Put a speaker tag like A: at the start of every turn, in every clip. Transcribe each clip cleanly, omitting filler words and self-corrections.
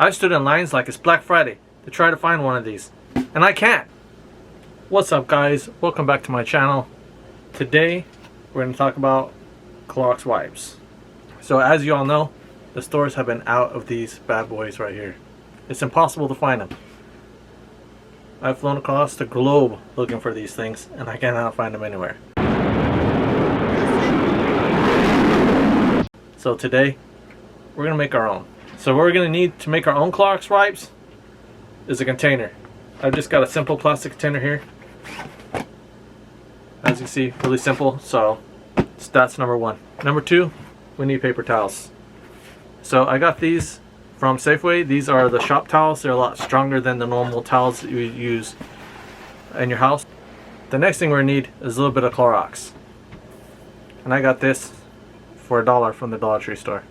A: I've stood in lines like it's Black Friday to try to find one of these, and I can't. What's up guys, welcome back to my channel. Today we're going to talk about Clorox wipes. So as you all know, the stores have been out of these bad boys right here. It's impossible to find them. I've flown across the globe looking for these things and I cannot find them anywhere. So today we're going to make our own. So what we're going to need to make our own Clorox wipes is a container. I've just got a simple plastic container here. As you can see, really simple. So that's number one. Number two, we need paper towels. So I got these from Safeway. These are the shop towels. They're a lot stronger than the normal towels that you use in your house. The next thing we're going to need is a little bit of Clorox. And I got this for $1 from the Dollar Tree store.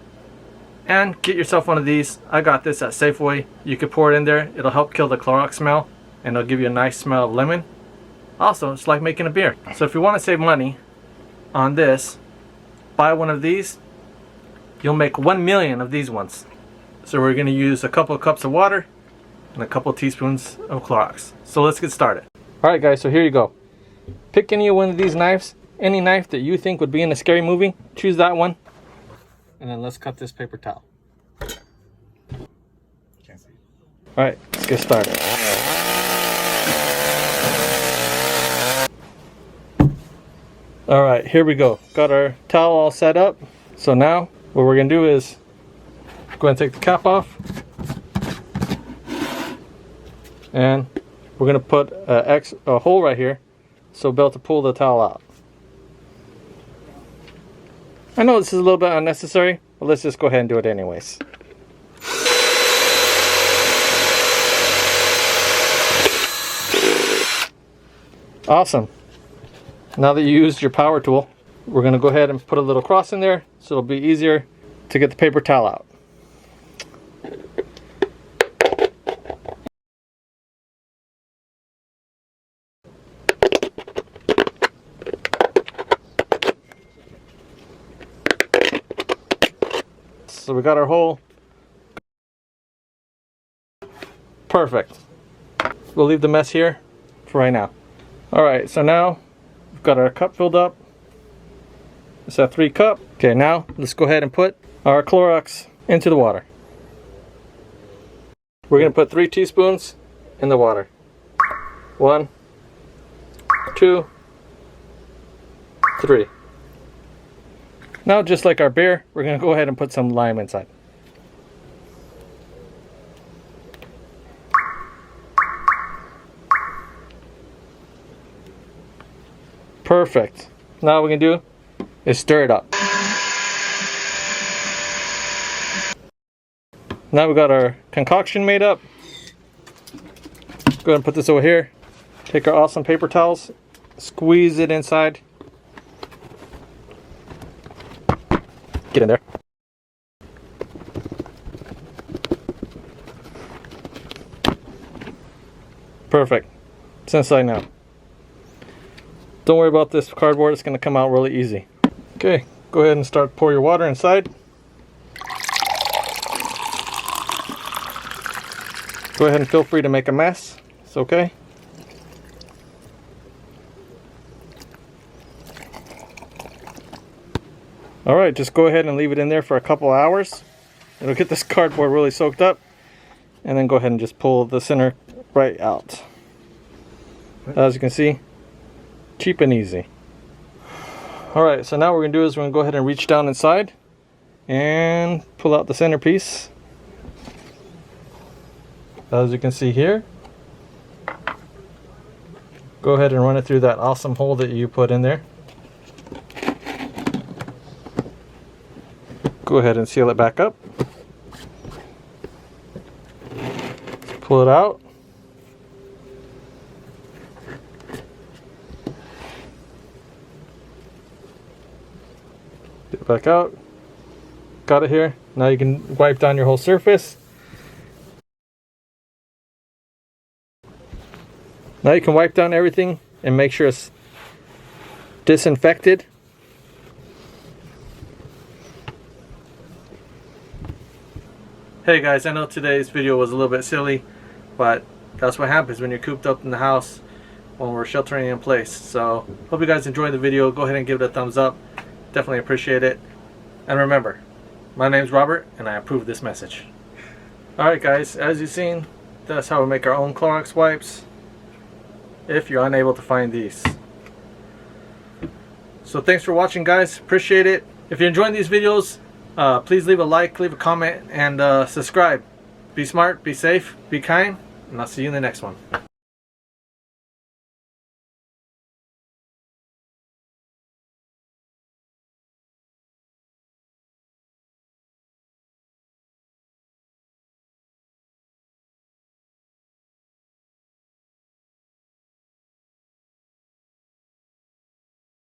A: And get yourself one of these. I got this at Safeway. You can pour it in there. It'll help kill the Clorox smell and it'll give you a nice smell of lemon. Also, it's like making a beer. So if you want to save money on this, buy one of these. You'll make 1 million of these ones. So we're going to use a couple of cups of water and a couple of teaspoons of Clorox. So let's get started. Alright guys, so here you go. Pick any one of these knives. Any knife that you think would be in a scary movie. Choose that one. And then let's cut this paper towel. Alright, let's get started. Alright, here we go. Got our towel all set up. So now, what we're going to do is go ahead and take the cap off. And we're going to put a hole right here so we'll be able to pull the towel out. I know this is a little bit unnecessary, but let's just go ahead and do it anyways. Awesome. Now that you used your power tool, we're going to go ahead and put a little cross in there so it'll be easier to get the paper towel out. So we got our hole. Perfect. We'll leave the mess here for right now. Alright, so now we've got our cup filled up. It's a 3 cup. Okay, now let's go ahead and put our Clorox into the water. We're going to put 3 teaspoons in the water. 1, 2, 3. Now, just like our beer, we're going to go ahead and put some lime inside. Perfect. Now what we're going to do is stir it up. Now we've got our concoction made up. Go ahead and put this over here. Take our awesome paper towels, squeeze it inside. Get in there. Perfect. It's inside now. Don't worry about this cardboard, it's going to come out really easy. Okay, go ahead and pour your water inside. Go ahead and feel free to make a mess. It's okay. Alright, just go ahead and leave it in there for a couple hours. It'll get this cardboard really soaked up. And then go ahead and just pull the center right out. As you can see, cheap and easy. Alright, so now what we're going to do is we're going to go ahead and reach down inside and pull out the centerpiece. As you can see here. Go ahead and run it through that awesome hole that you put in there. Go ahead and seal it back up. Pull it out. Get it back out. Got it here. Now you can wipe down your whole surface. Now you can wipe down everything and make sure it's disinfected. Hey guys, I know today's video was a little bit silly, but that's what happens when you're cooped up in the house when we're sheltering in place. So hope you guys enjoyed the video. Go ahead and give it a thumbs up. Definitely appreciate it. And remember, my name's Robert and I approve this message. Alright guys, as you've seen, that's how we make our own Clorox wipes if you're unable to find these. So thanks for watching guys, appreciate it. If you're enjoying these videos, please leave a like, leave a comment, and subscribe. Be smart, be safe, be kind, and I'll see you in the next one.